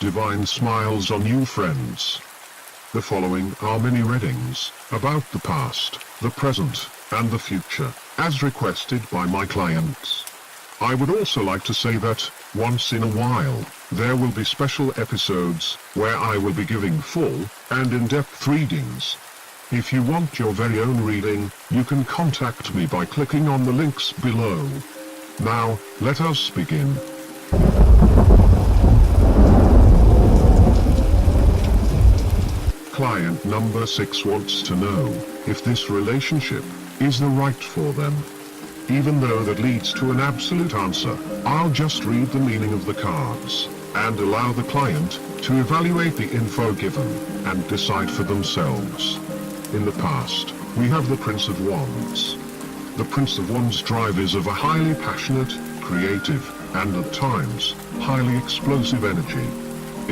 divine smiles on you, friends. The following are mini readings about the past, the present, and the future, as requested by my clients. I would also like to say that, once in a while, there will be special episodes where I will be giving full and in-depth readings. If you want your very own reading, you can contact me by clicking on the links below. Now, let us begin. Client number 6 wants to know if this relationship is the right for them. Even though that leads to an absolute answer, I'll just read the meaning of the cards and allow the client to evaluate the info given and decide for themselves. In the past, we have the Prince of Wands. The Prince of Wands' drive is of a highly passionate, creative, and at times, highly explosive energy.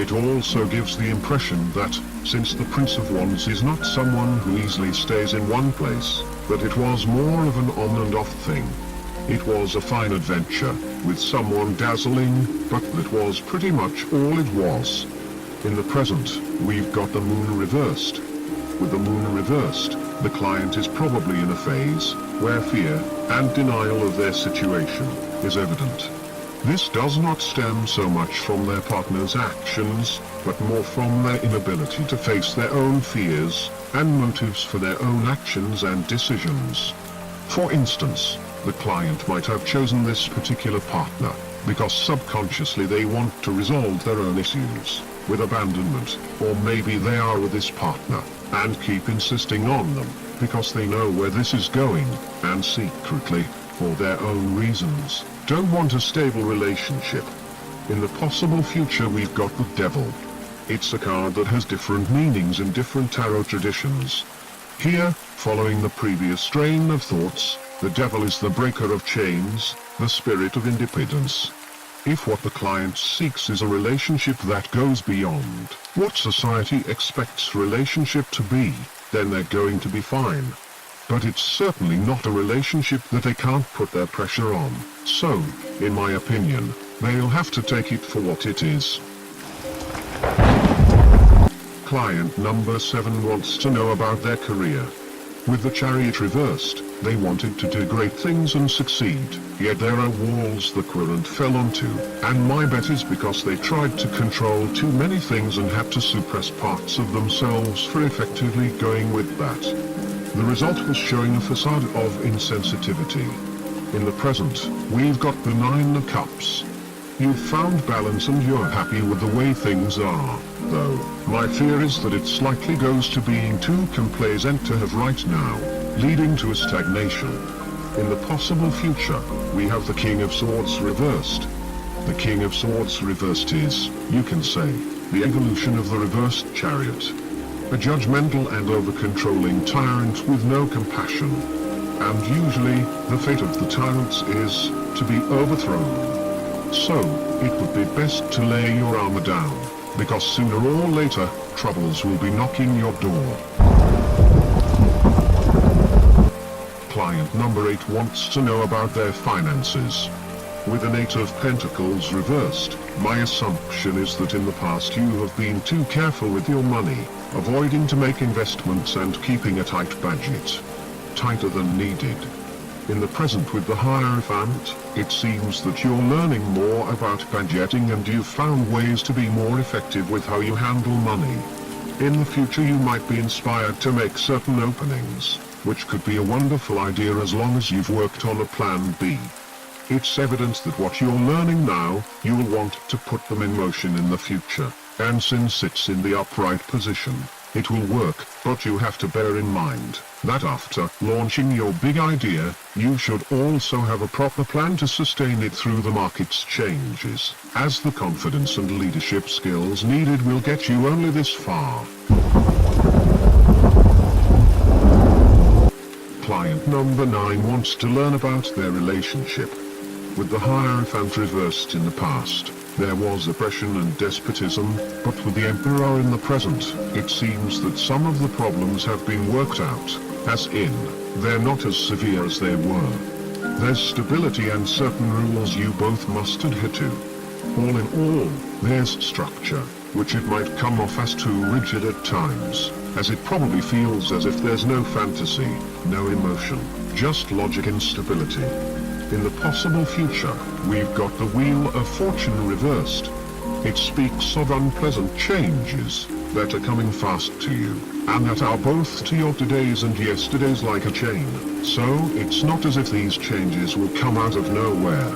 It also gives the impression that, since the Prince of Wands is not someone who easily stays in one place, that it was more of an on and off thing. It was a fine adventure, with someone dazzling, but that was pretty much all it was. In the present, we've got the Moon reversed. With the Moon reversed, the client is probably in a phase where fear and denial of their situation is evident. This does not stem so much from their partner's actions, but more from their inability to face their own fears and motives for their own actions and decisions. For instance, the client might have chosen this particular partner because subconsciously they want to resolve their own issues with abandonment, or maybe they are with this partner and keep insisting on them because they know where this is going and secretly, for their own reasons, don't want a stable relationship. In the possible future, we've got the Devil. It's a card that has different meanings in different tarot traditions. Here, following the previous strain of thoughts, the Devil is the breaker of chains, the spirit of independence. If what the client seeks is a relationship that goes beyond what society expects relationship to be, then they're going to be fine. But it's certainly not a relationship that they can't put their pressure on. So, in my opinion, they'll have to take it for what it is. Client number 7 wants to know about their career. With the Chariot reversed, they wanted to do great things and succeed, yet there are walls the current fell onto, and my bet is because they tried to control too many things and had to suppress parts of themselves for effectively going with that. The result was showing a facade of insensitivity. In the present, we've got the 9 of Cups. You've found balance and you're happy with the way things are, though my fear is that it slightly goes to being too complacent to have right now, leading to a stagnation. In the possible future, we have the King of Swords reversed. The King of Swords reversed is, you can say, the evolution of the reversed Chariot. A judgmental and over-controlling tyrant with no compassion. And usually, the fate of the tyrants is to be overthrown. So, it would be best to lay your armor down, because sooner or later, troubles will be knocking your door. Client number 8 wants to know about their finances. With the 8 of Pentacles reversed, my assumption is that in the past you have been too careful with your money, avoiding to make investments and keeping a tight budget. Tighter than needed. In the present with the Hierophant, it seems that you're learning more about budgeting and you've found ways to be more effective with how you handle money. In the future you might be inspired to make certain openings, which could be a wonderful idea as long as you've worked on a plan B. It's evident that what you're learning now, you'll want to put them in motion in the future, and since it's in the upright position, it will work, but you have to bear in mind that after launching your big idea, you should also have a proper plan to sustain it through the market's changes, as the confidence and leadership skills needed will get you only this far. Client number 9 wants to learn about their relationship. With the Hierophant reversed in the past, there was oppression and despotism, but with the Emperor in the present, it seems that some of the problems have been worked out, as in, they're not as severe as they were. There's stability and certain rules you both must adhere to. All in all, there's structure, which it might come off as too rigid at times, as it probably feels as if there's no fantasy, no emotion, just logic and stability. In the possible future, we've got the Wheel of Fortune reversed. It speaks of unpleasant changes that are coming fast to you, and that are both to your todays and yesterdays like a chain. So, it's not as if these changes will come out of nowhere.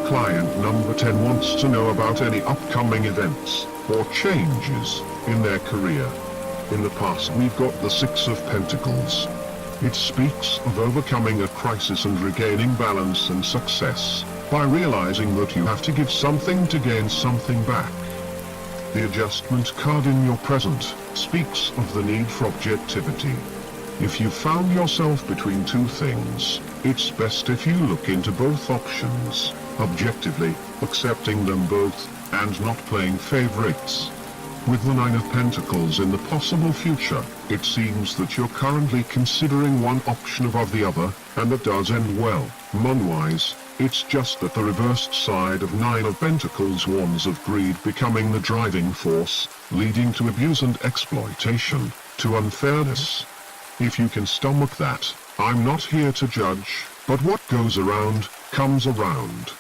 Client number 10 wants to know about any upcoming events or changes in their career. In the past, we've got the Six of Pentacles. It speaks of overcoming a crisis and regaining balance and success by realizing that you have to give something to gain something back. The Adjustment card in your present speaks of the need for objectivity. If you found yourself between two things, it's best if you look into both options, objectively, accepting them both, and not playing favorites. With the Nine of Pentacles in the possible future, it seems that you're currently considering one option above the other, and that does end well, money-wise. It's just that the reversed side of Nine of Pentacles warns of greed becoming the driving force, leading to abuse and exploitation, to unfairness. If you can stomach that, I'm not here to judge, but what goes around, comes around.